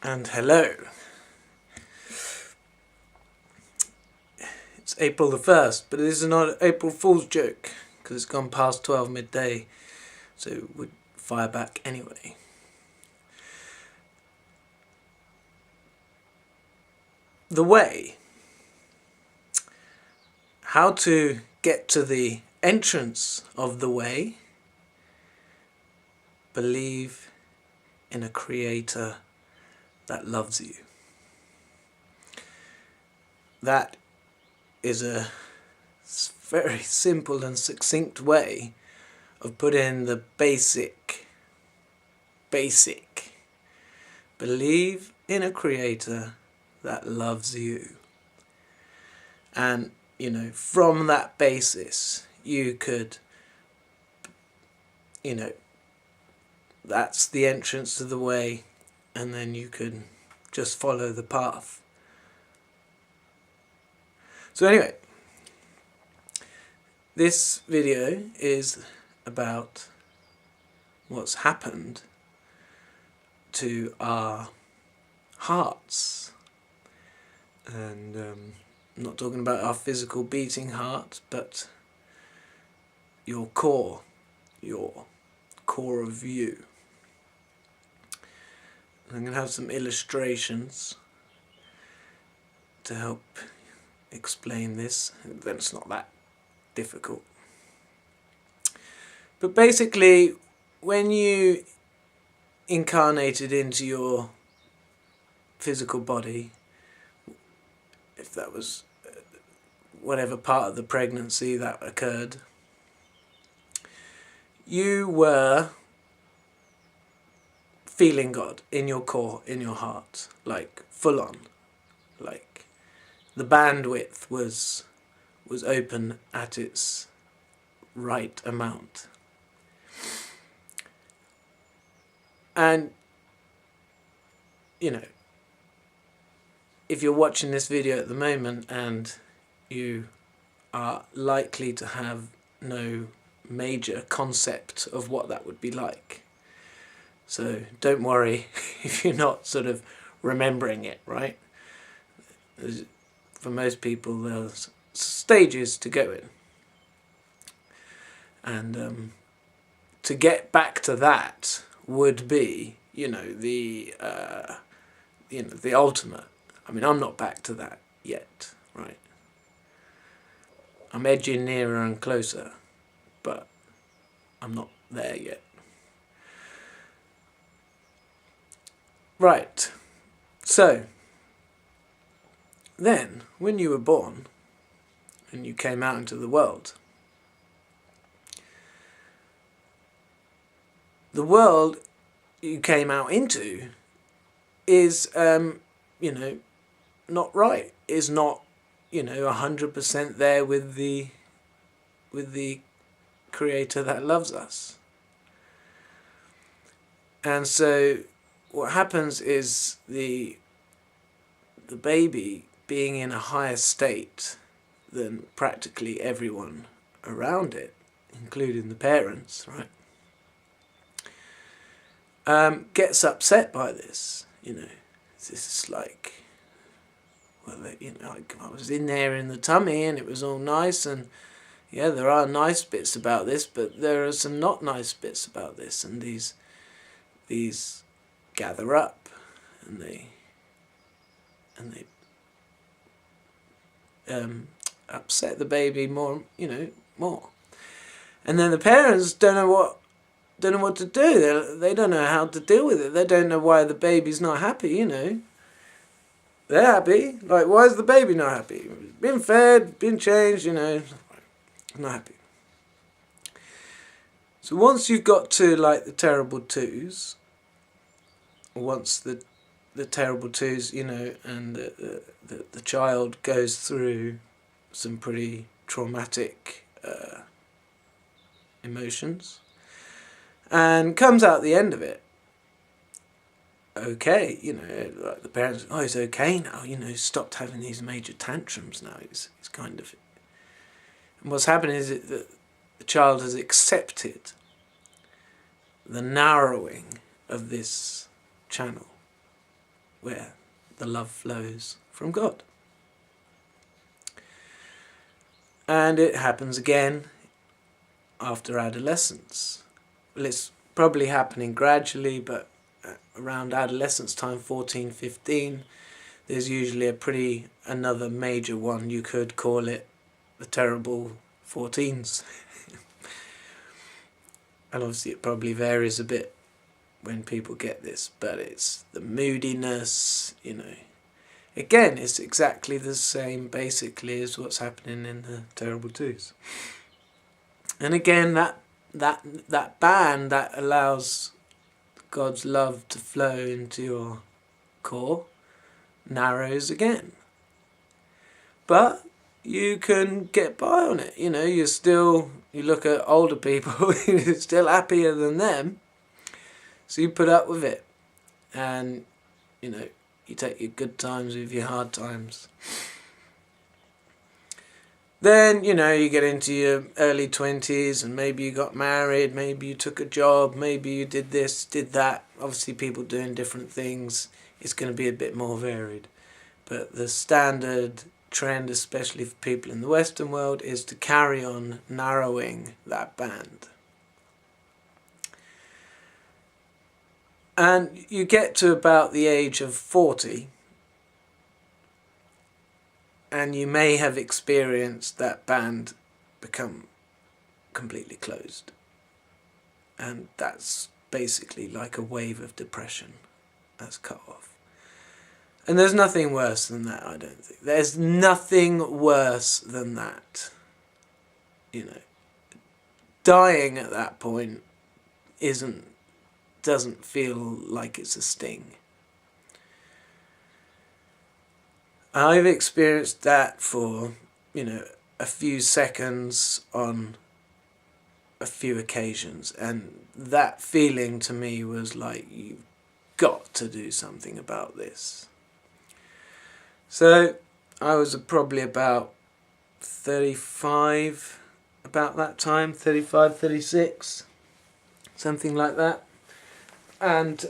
And hello. It's April the 1st, but this is not an April Fool's joke because it's gone past 12 midday, so we'd fire back anyway. The way. How to get to the entrance of the way. Believe in a creator that loves you. That is a very simple and succinct way of putting the basic. Believe in a creator that loves you. And, from that basis, you could, that's the entrance to the way, and then you can just follow the path. So anyway, this video is about what's happened to our hearts. And I'm not talking about our physical beating heart, but your core of you. And I'm going to have some illustrations to help explain this. Then it's not that difficult. But basically, when you incarnated into your physical body, if that was whatever part of the pregnancy that occurred, you were feeling God in your core, in your heart, like full on, like the bandwidth was open at its right amount. And if you're watching this video at the moment and you are likely to have no major concept of what that would be like. So don't worry if you're not sort of remembering it, right? For most people there's stages to go in. And to get back to that would be, the ultimate. I mean, I'm not back to that yet, right? I'm edging nearer and closer, but I'm not there yet. Right. So, then, when you were born, and you came out into the world you came out into is, not right, is not, 100% there with the creator that loves us. And so what happens is the baby being in a higher state than practically everyone around it, including the parents, right, gets upset by this. This is like, well, I was in there in the tummy and it was all nice, and yeah, there are nice bits about this, but there are some not nice bits about this, and these gather up, and they upset the baby more, more. And then the parents don't know what to do. They don't know how to deal with it. They don't know why the baby's not happy, They're happy. Like, why is the baby not happy? Been fed, been changed, not happy. So once you've got to, like, the terrible twos, once the terrible twos, and the child goes through some pretty traumatic emotions, and comes out the end of it okay, like the parents, he's okay now, stopped having these major tantrums now, he's kind of, and what's happening is that the child has accepted the narrowing of this channel. where the love flows from God. And it happens again after adolescence. Well, it's probably happening gradually, but around adolescence time, 14, 15, there's usually another major one. You could call it the terrible 14s. And obviously it probably varies a bit when people get this, but it's the moodiness, Again, it's exactly the same basically as what's happening in the terrible twos. And again, that band that allows God's love to flow into your core narrows again. But you can get by on it. You look at older people, you're still happier than them. So you put up with it. And, you take your good times with your hard times. Then, you get into your early 20s and maybe you got married, maybe you took a job, maybe you did this, did that. Obviously people doing different things. It's going to be a bit more varied. But the standard trend, especially for people in the Western world, is to carry on narrowing that band. And you get to about the age of 40, and you may have experienced that band become completely closed. And that's basically like a wave of depression that's cut off. And there's nothing worse than that, I don't think. There's nothing worse than that. Dying at that point doesn't feel like it's a sting. I've experienced that for, a few seconds on a few occasions, and that feeling to me was like, you've got to do something about this. So I was probably about 35 about that time, 35, 36, something like that. And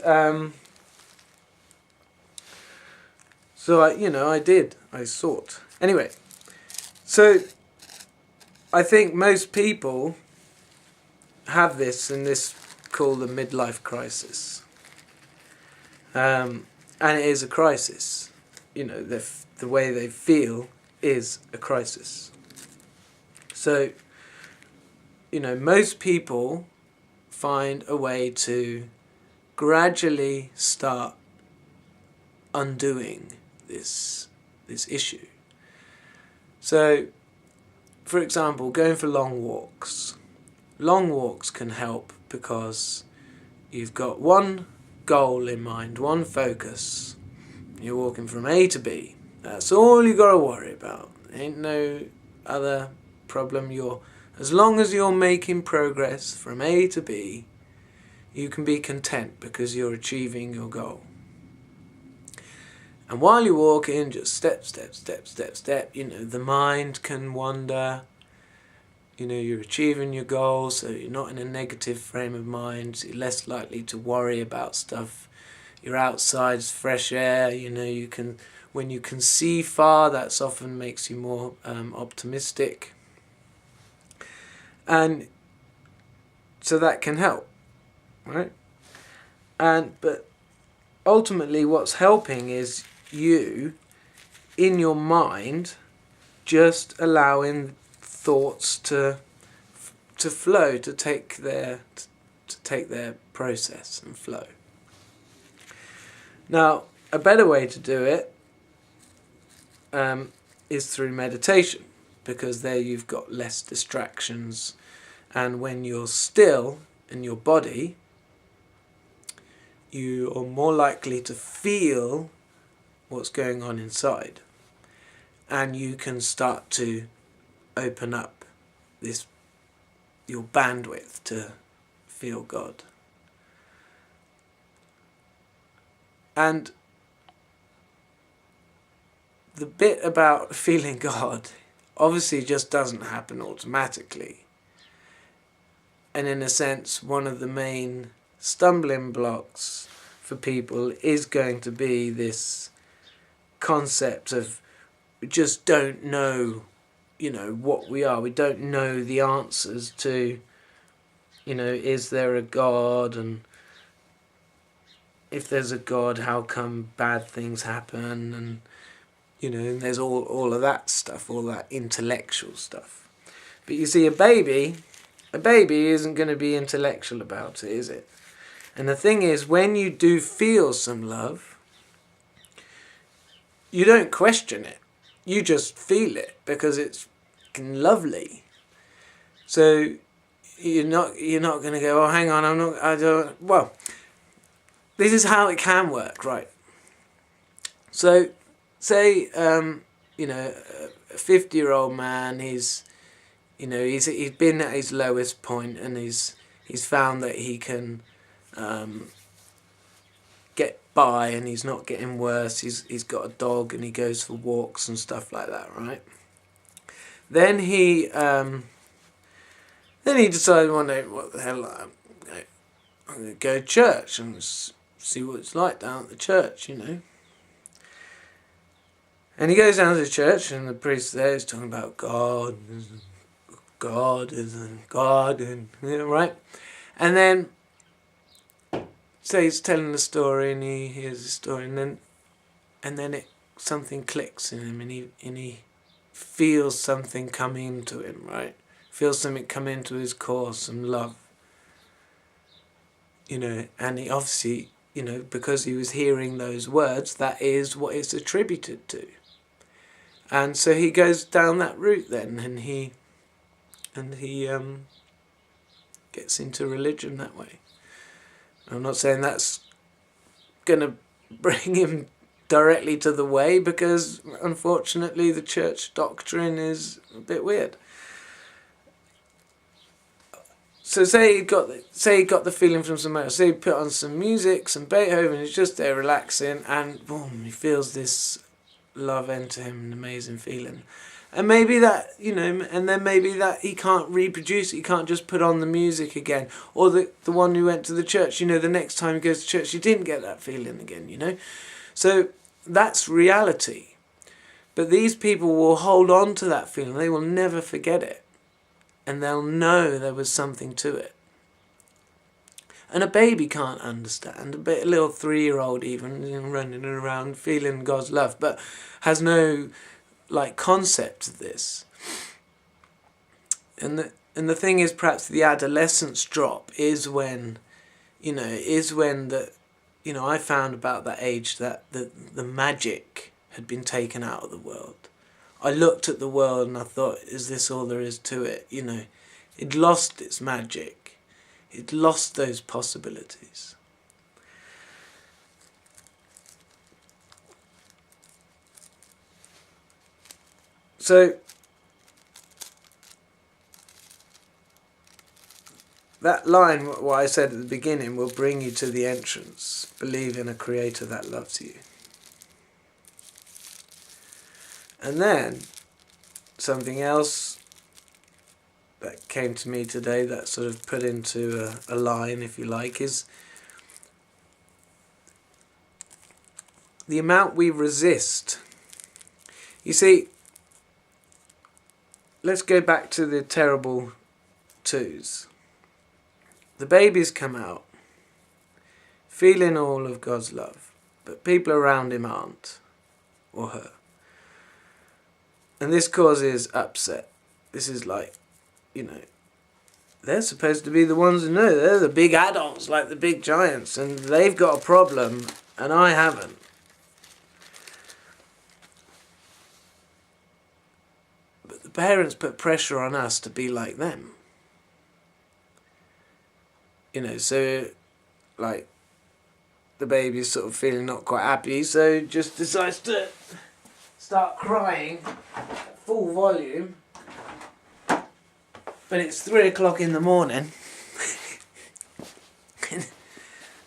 so I sought. Anyway, so I think most people have this, and this called the midlife crisis. And it is a crisis. The way they feel is a crisis. So, most people find a way to gradually start undoing this issue. So, for example, going for long walks. Long walks can help because you've got one goal in mind, one focus. You're walking from A to B. That's all you got to worry about. Ain't no other problem. As long as you're making progress from A to B, you can be content because you're achieving your goal. And while you're walking, just step, step, step, step, step, the mind can wander. You're achieving your goal, so you're not in a negative frame of mind. So you're less likely to worry about stuff. You're outside, it's fresh air. When you can see far, that often makes you more optimistic. And so that can help, right? But ultimately what's helping is you, in your mind, just allowing thoughts to flow, to take their process and flow. Now, a better way to do it is through meditation, because there you've got less distractions, and when you're still in your body, you are more likely to feel what's going on inside, and you can start to open up your bandwidth to feel God. And the bit about feeling God obviously just doesn't happen automatically. And in a sense, one of the main stumbling blocks for people is going to be this concept of we just don't know, what we are. We don't know the answers to, is there a God, and if there's a God, how come bad things happen, and and there's all of that stuff, all that intellectual stuff. But you see, a baby isn't going to be intellectual about it, is it? And the thing is, when you do feel some love, you don't question it. You just feel it because it's lovely. So you're not going to go, oh, hang on, I don't. Well, this is how it can work, right? So, say, a 50-year-old man, he's been at his lowest point, and he's found that he can get by, and he's not getting worse. He's got a dog, and he goes for walks and stuff like that, right? Then he decided one day, what the hell, I'm going to go to church and see what it's like down at the church, And he goes down to the church, and the priest there is talking about God, and right? And then, so he's telling the story, and he hears the story, and then something clicks in him, and he feels something come into him, right? Feels something come into his core, some love, and he obviously, because he was hearing those words, that is what it's attributed to. And so he goes down that route then, and he gets into religion that way. I'm not saying that's going to bring him directly to the way, because unfortunately the church doctrine is a bit weird. So say he got the feeling from somewhere else. Say he put on some music, some Beethoven, he's just there relaxing, and boom, he feels this love enter him, an amazing feeling. And maybe that, and then maybe that he can't reproduce it. He can't just put on the music again. Or the one who went to the church, the next time he goes to church, he didn't get that feeling again, So that's reality. But these people will hold on to that feeling. They will never forget it. And they'll know there was something to it. And a baby can't understand. A little 3-year-old even, running around feeling God's love, but has no concept of this. And the thing is, perhaps the adolescence drop is when, I found about that age that the magic had been taken out of the world. I looked at the world and I thought, is this all there is to it? It lost its magic. It lost those possibilities. So that line, what I said at the beginning, will bring you to the entrance. Believe in a creator that loves you. And then something else that came to me today that sort of put into a line, if you like, is the amount we resist. You see, let's go back to the terrible twos. The babies come out feeling all of God's love, but people around him aren't, or her. And this causes upset. This is like, they're supposed to be the ones who know. They're the big adults, like the big giants, and they've got a problem, and I haven't. But the parents put pressure on us to be like them. So, the baby's sort of feeling not quite happy, so just decides to start crying at full volume. But it's 3 o'clock in the morning.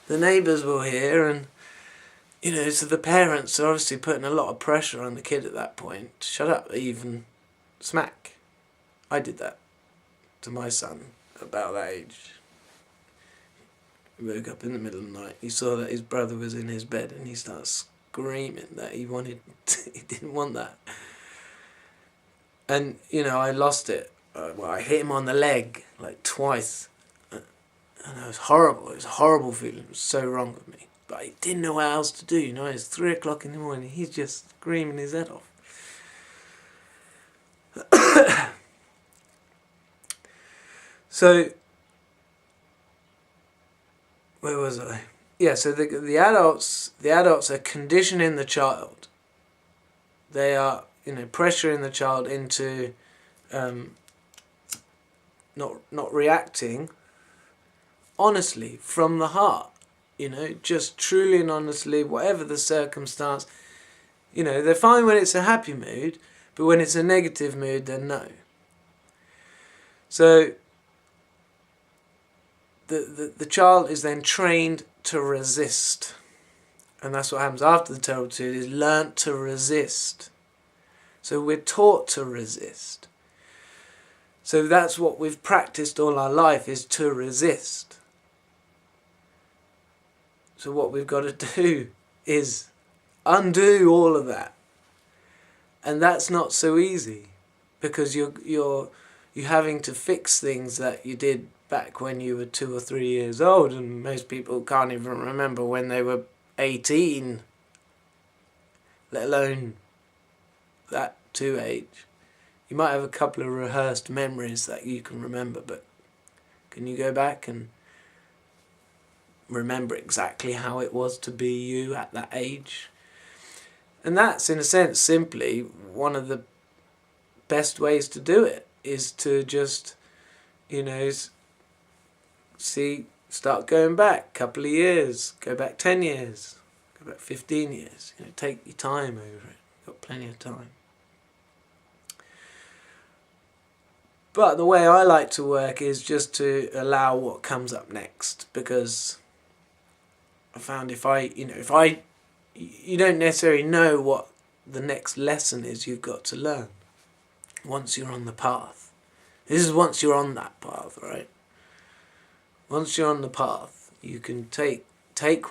The neighbours will hear, and so the parents are obviously putting a lot of pressure on the kid at that point. Shut up, even smack. I did that to my son about that age. He woke up in the middle of the night. He saw that his brother was in his bed, and he started screaming that he didn't want that. And I lost it. I hit him on the leg like twice, and it was horrible. It was a horrible feeling. It was so wrong with me. But I didn't know what else to do. It's 3 o'clock in the morning. He's just screaming his head off. So, where was I? Yeah. So the adults are conditioning the child. They are pressuring the child into not reacting honestly from the heart. Just truly and honestly, whatever the circumstance. They're fine when it's a happy mood, but when it's a negative mood, then no. So the child is then trained to resist. And that's what happens after the terrible two is learnt to resist. So we're taught to resist. So that's what we've practiced all our life, is to resist. So what we've got to do is undo all of that. And that's not so easy, because you're having to fix things that you did back when you were 2 or 3 years old, and most people can't even remember when they were 18, let alone that to age. You might have a couple of rehearsed memories that you can remember, but can you go back and remember exactly how it was to be you at that age? And that's, in a sense, simply one of the best ways to do it, is to just, start going back a couple of years, go back 10 years, go back 15 years. Take your time over it. You've got plenty of time. But the way I like to work is just to allow what comes up next, because I found you don't necessarily know what the next lesson is you've got to learn once you're on the path. This is once you're on that path, right? Once you're on the path, you can take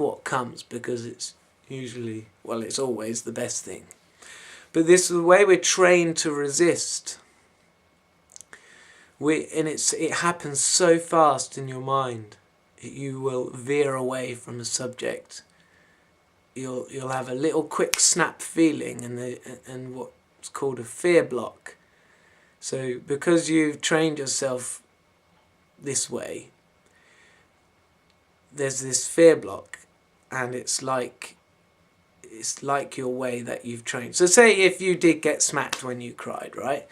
what comes, because it's usually, it's always the best thing. But this is the way we're trained to resist. It happens so fast in your mind. You will veer away from the subject. You'll have a little quick snap feeling, and what's called a fear block. So because you've trained yourself this way, there's this fear block, and it's like your way that you've trained. So say if you did get smacked when you cried, right?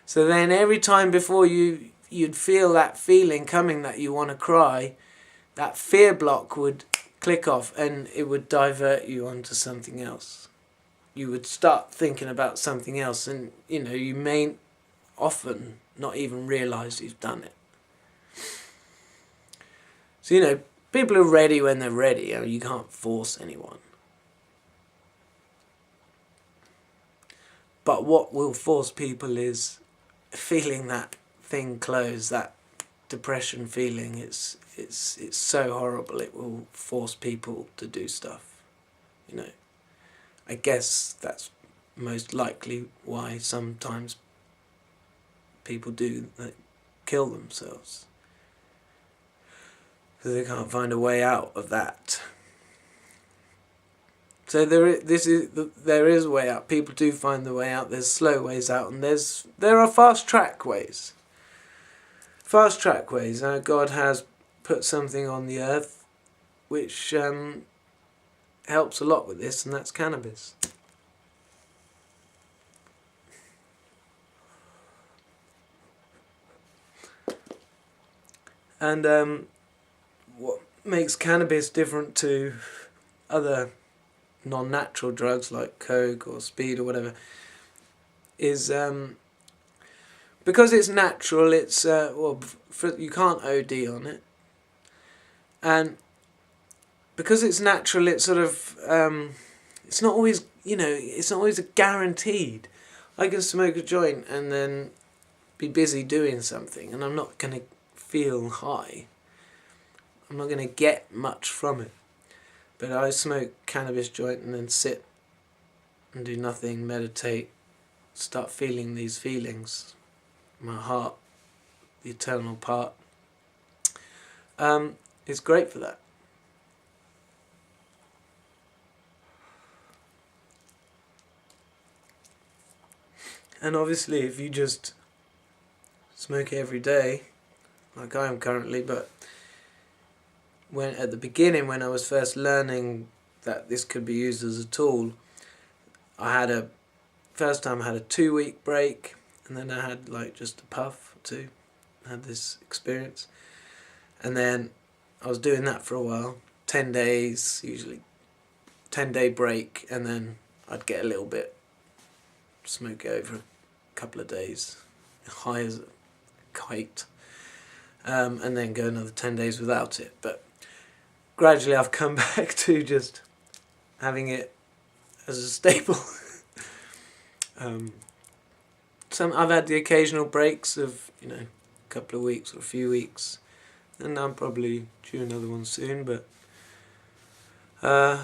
So then every time before you'd feel that feeling coming that you want to cry, that fear block would click off, and it would divert you onto something else. You would start thinking about something else, and you may often not even realise you've done it. So people are ready when they're ready. You can't force anyone. But what will force people is feeling that thing close, that depression feeling. It's so horrible. It will force people to do stuff. I guess that's most likely why sometimes people do kill themselves, because they can't find a way out of that. So there is a way out. People do find the way out. There's slow ways out, and there are fast track ways. Fast track ways. God has put something on the earth which helps a lot with this, and that's cannabis. And what makes cannabis different to other non-natural drugs like coke or speed or whatever is because it's natural. It's you can't OD on it, and because it's natural, it's sort of it's not always it's not always guaranteed. I can smoke a joint and then be busy doing something, and I'm not going to feel high. I'm not going to get much from it. But I smoke cannabis joint and then sit and do nothing, meditate, start feeling these feelings, my heart, the eternal part. It's great for that. And obviously if you just smoke every day, like I am currently, but when at the beginning when I was first learning that this could be used as a tool, first time I had a 2-week break, and then I had like just a puff or two. I had this experience, and then I was doing that for a while, 10 days, usually 10-day break, and then I'd get a little bit, smoke it over a couple of days, high as a kite, and then go another 10 days without it. But gradually I've come back to just having it as a staple. I've had the occasional breaks of, a couple of weeks or a few weeks, and I'm probably due another one soon, but I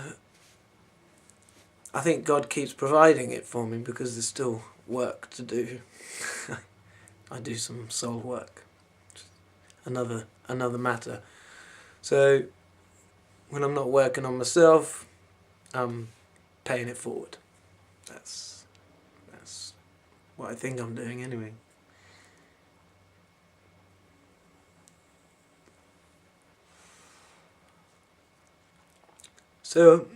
think God keeps providing it for me because there's still work to do. I do some soul work, another matter. So when I'm not working on myself, I'm paying it forward. That's what I think I'm doing anyway. So,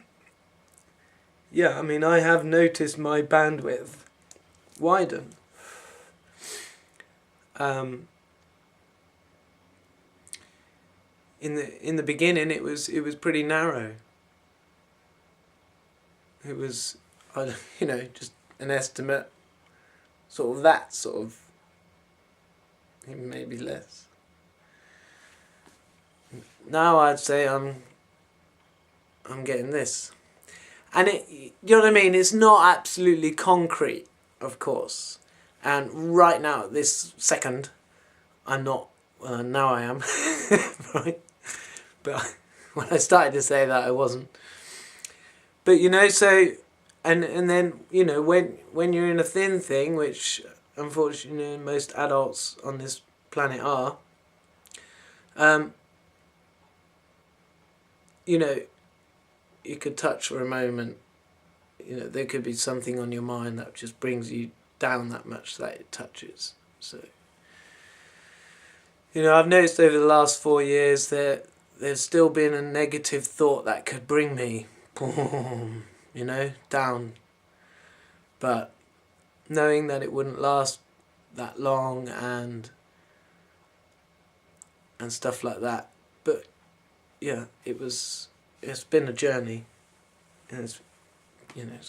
yeah, I mean, I have noticed my bandwidth widen. In the beginning, it was pretty narrow. It was, just an estimate, maybe less. Now I'd say I'm getting this, and you know what I mean. It's not absolutely concrete, of course, and right now, this second, I'm not. Now I am, right? But when I started to say that, I wasn't. But so, and then when you're in a thin thing, which unfortunately most adults on this planet are, you could touch for a moment. There could be something on your mind that just brings you down that much that it touches. So, I've noticed over the last 4 years that there's still been a negative thought that could bring me, boom, down. But knowing that it wouldn't last that long and stuff like that. But yeah, it's been a journey, and it's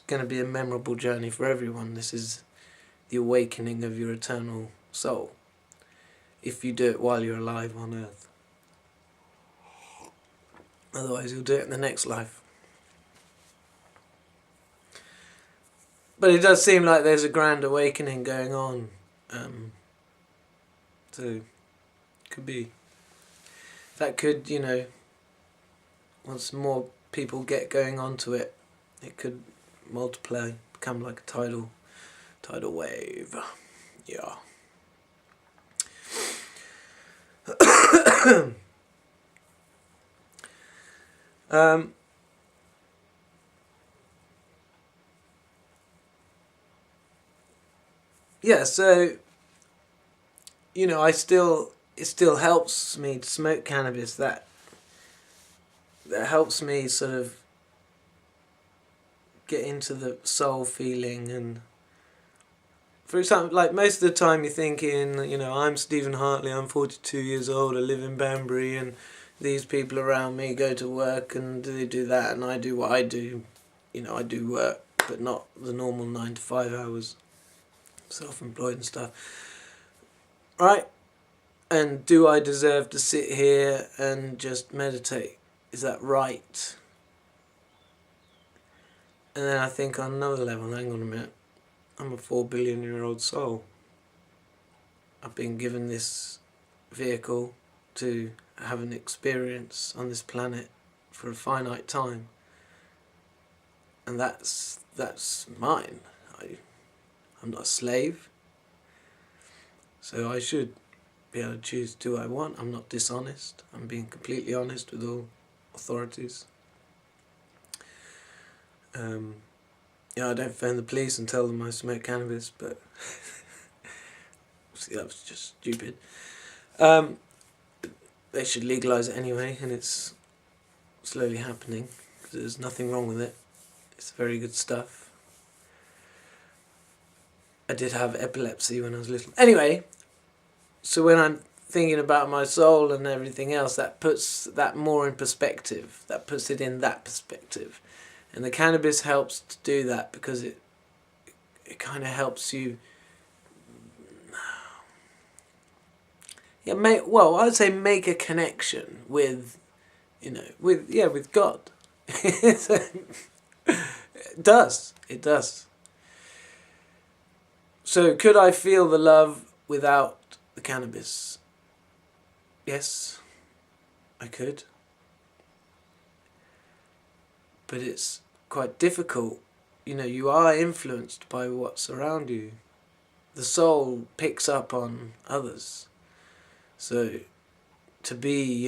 going to be a memorable journey for everyone. This is the awakening of your eternal soul, if you do it while you're alive on earth. Otherwise you'll do it in the next life. But it does seem like there's a grand awakening going on. So could be that could, once more people get going onto it, it could multiply, become like a tidal wave. Yeah. Yeah, so it still helps me to smoke cannabis. That helps me sort of get into the soul feeling. And for example, like most of the time you're thinking, I'm Stephen Hartley, I'm 42 years old, I live in Banbury, and these people around me go to work and they do that, and I do what I do. I do work, but not the normal 9 to 5 hours, self-employed and stuff. Right? And do I deserve to sit here and just meditate? Is that right? And then I think on another level, hang on a minute, I'm a 4 billion year old soul. I've been given this vehicle, to have an experience on this planet for a finite time, and that's mine. I'm not a slave, so I should be able to choose to do what I want. I'm not dishonest. I'm being completely honest with all authorities. I don't phone the police and tell them I smoke cannabis, but see, that was just stupid. They should legalise it anyway, and it's slowly happening, because there's nothing wrong with it. It's very good stuff. I did have epilepsy when I was little. Anyway, so when I'm thinking about my soul and everything else, that puts that more in perspective. That puts it in that perspective. And the cannabis helps to do that, because it kind of helps you... I'd say make a connection with, with God. It does. So could I feel the love without the cannabis? Yes, I could. But it's quite difficult. You are influenced by what's around you. The soul picks up on others. So to be,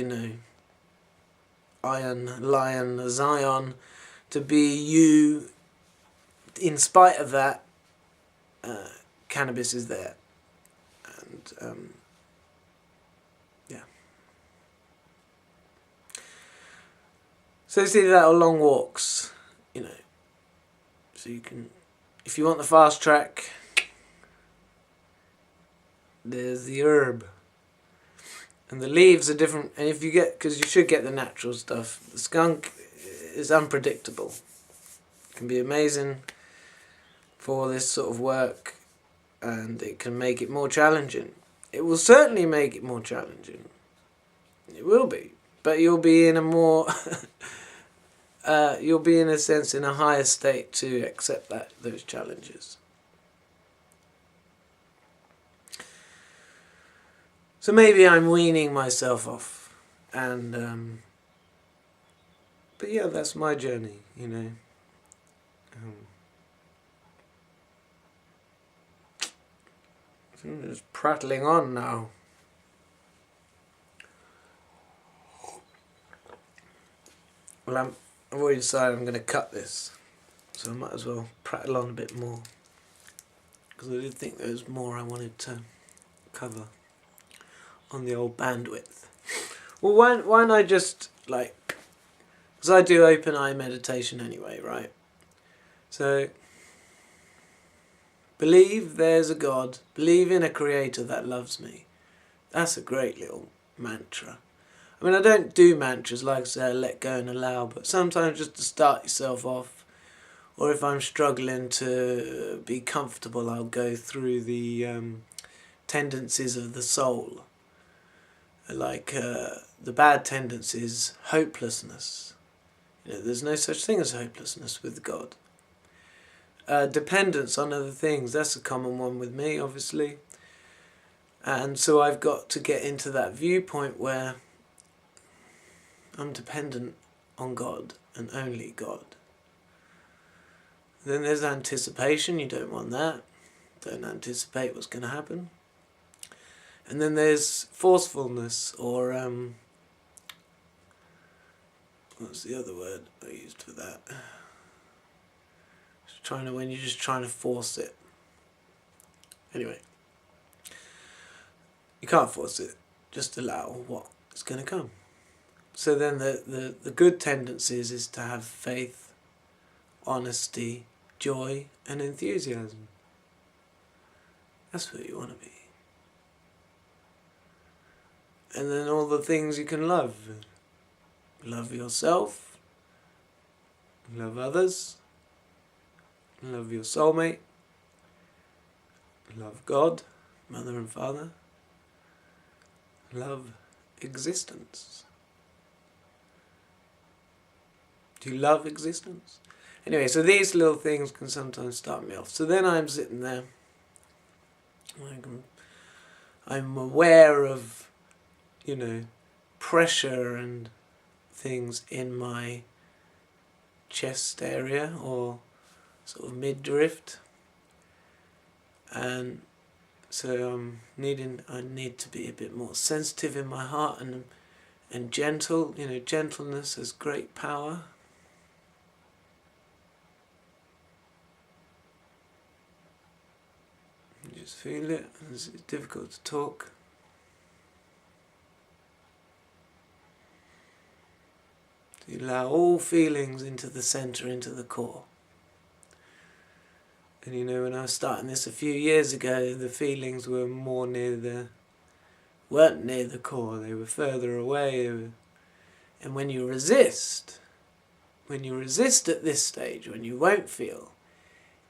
Iron, Lion, Zion, to be you, in spite of that, cannabis is there. And, yeah. So it's either that or long walks, So you can, if you want the fast track, there's the herb. And the leaves are different, and because you should get the natural stuff. The skunk is unpredictable. It can be amazing for this sort of work, and it can make it more challenging. It will certainly make it more challenging. It will be. But you'll be in a more... you'll be, in a sense, in a higher state to accept those challenges. So maybe I'm weaning myself off, and but yeah, that's my journey, I'm just prattling on now. Well, I've already decided I'm going to cut this, so I might as well prattle on a bit more, because I did think there was more I wanted to cover on the old bandwidth. Well, why don't I just, because I do open eye meditation anyway, right? So, believe there's a God, believe in a creator that loves me. That's a great little mantra. I mean, I don't do mantras like, say, let go and allow, but sometimes just to start yourself off, or if I'm struggling to be comfortable, I'll go through the tendencies of the soul. Like the bad tendencies, hopelessness. There's no such thing as hopelessness with God. Dependence on other things, that's a common one with me, obviously. And so I've got to get into that viewpoint where I'm dependent on God and only God. Then there's anticipation, you don't want that. Don't anticipate what's going to happen. And then there's forcefulness, or what's the other word I used for that? When you're just trying to force it. Anyway, you can't force it. Just allow what is going to come. So then the good tendencies is to have faith, honesty, joy, and enthusiasm. That's what you want to be. And then all the things you can love. Love yourself. Love others. Love your soulmate. Love God, Mother and Father. Love existence. Do you love existence? Anyway, so these little things can sometimes start me off. So then I'm sitting there. I'm aware of pressure and things in my chest area or sort of midriff, and so I need to be a bit more sensitive in my heart and gentle. Gentleness has great power. You just feel it. It's difficult to talk. So you allow all feelings into the center, into the core. And when I was starting this a few years ago, the feelings were more weren't near the core, they were further away. And when you resist at this stage, when you won't feel,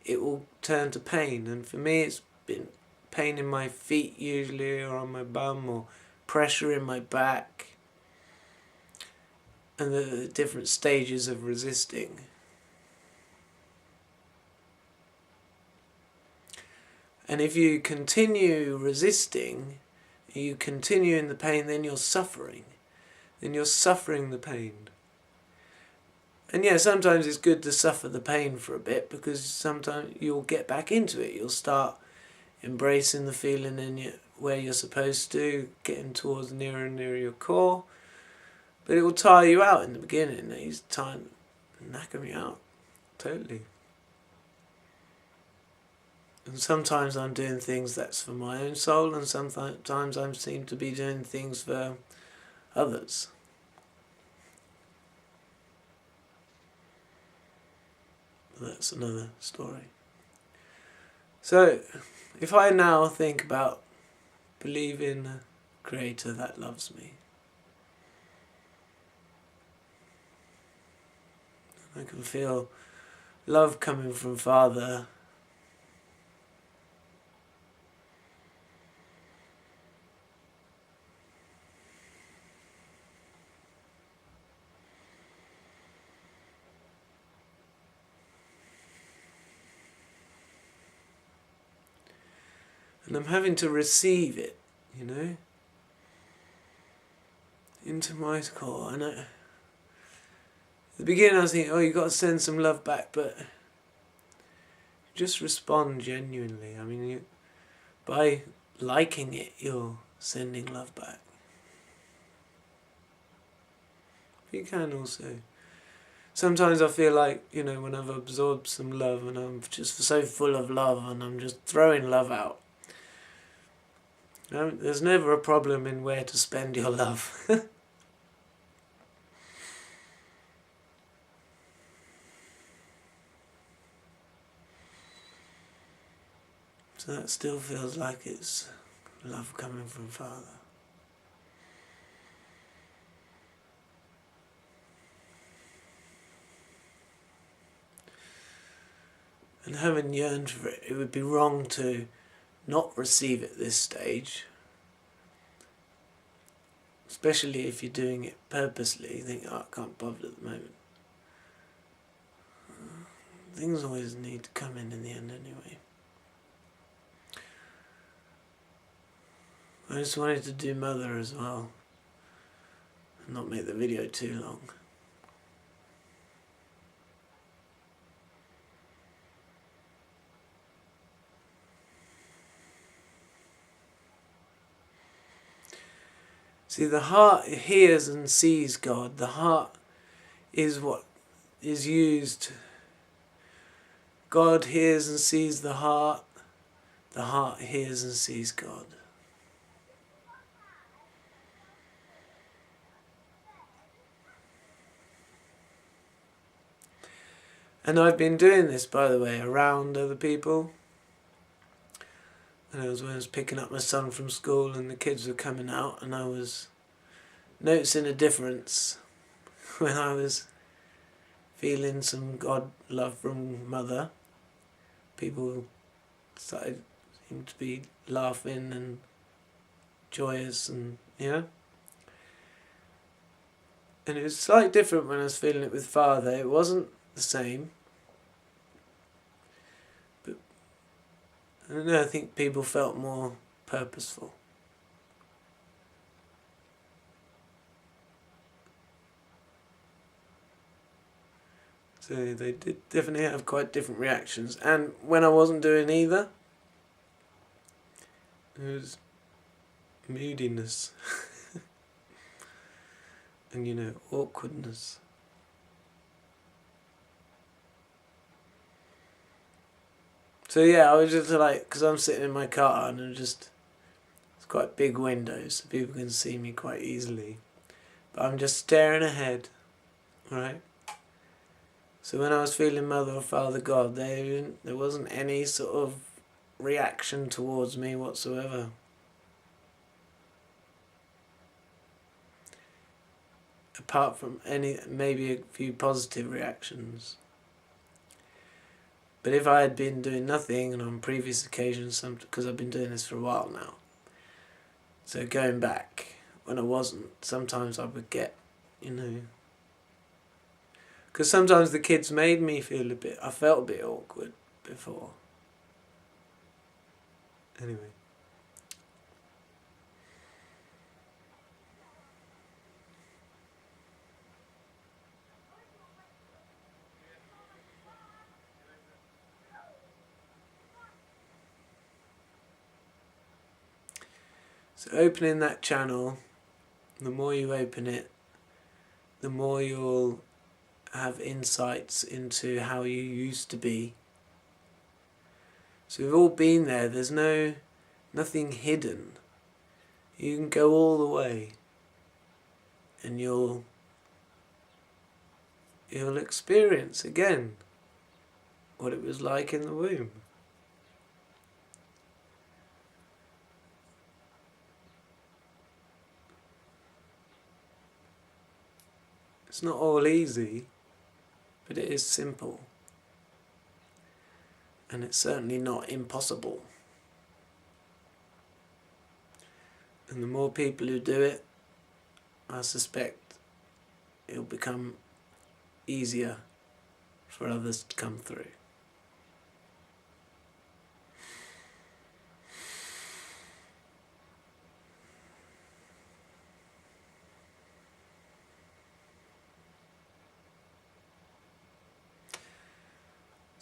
it will turn to pain. And for me, it's been pain in my feet usually, or on my bum, or pressure in my back. And the different stages of resisting. And if you continue resisting, you continue in the pain, then you're suffering. Then you're suffering the pain. And yeah, sometimes it's good to suffer the pain for a bit, because sometimes you'll get back into it. You'll start embracing the feeling where you're supposed to, getting towards nearer and nearer your core. But it will tire you out in the beginning. These time knacking me out totally. And sometimes I'm doing things that's for my own soul, and sometimes I seem to be doing things for others. But that's another story. So, if I now think about believing a Creator that loves me, I can feel love coming from Father. And I'm having to receive it, into my core. And at the beginning I was thinking, you've got to send some love back, but just respond genuinely. I mean, by liking it, you're sending love back. You can also. Sometimes I feel like, when I've absorbed some love and I'm just so full of love and I'm just throwing love out. There's never a problem in where to spend your love. So that still feels like it's love coming from Father. And having yearned for it, it would be wrong to not receive at this stage. Especially if you're doing it purposely. You think, I can't bother at the moment. Things always need to come in the end anyway. I just wanted to do Mother as well. And not make the video too long. See, the heart hears and sees God. The heart is what is used. God hears and sees the heart. The heart hears and sees God. And I've been doing this, by the way, around other people. And when I was picking up my son from school and the kids were coming out, and I was noticing a difference when I was feeling some God love from Mother. People seemed to be laughing and joyous and, And it was slightly different when I was feeling it with Father. It wasn't the same. But I don't know, I think people felt more purposeful. So they did definitely have quite different reactions. And when I wasn't doing either, it was moodiness and awkwardness. So yeah, I was just like, because I'm sitting in my car and it's quite big windows, so people can see me quite easily. But I'm just staring ahead, right? So when I was feeling Mother or Father God, there wasn't any sort of reaction towards me whatsoever. Apart from maybe a few positive reactions. But if I had been doing nothing, and on previous occasions, because I've been doing this for a while now, so going back, when I wasn't, sometimes I would get, because sometimes the kids made me I felt a bit awkward before. Anyway. So opening that channel, the more you open it, the more you'll have insights into how you used to be. So we've all been there. There's nothing hidden. You can go all the way, and you'll experience again what it was like in the womb. It's not all easy, but it is simple. And it's certainly not impossible. And the more people who do it, I suspect it'll become easier for others to come through.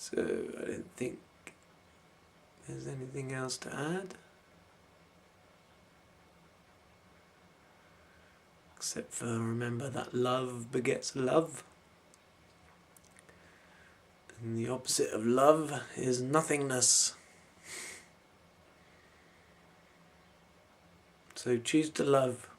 So I don't think there's anything else to add. Except for remember that love begets love. And the opposite of love is nothingness. So choose to love.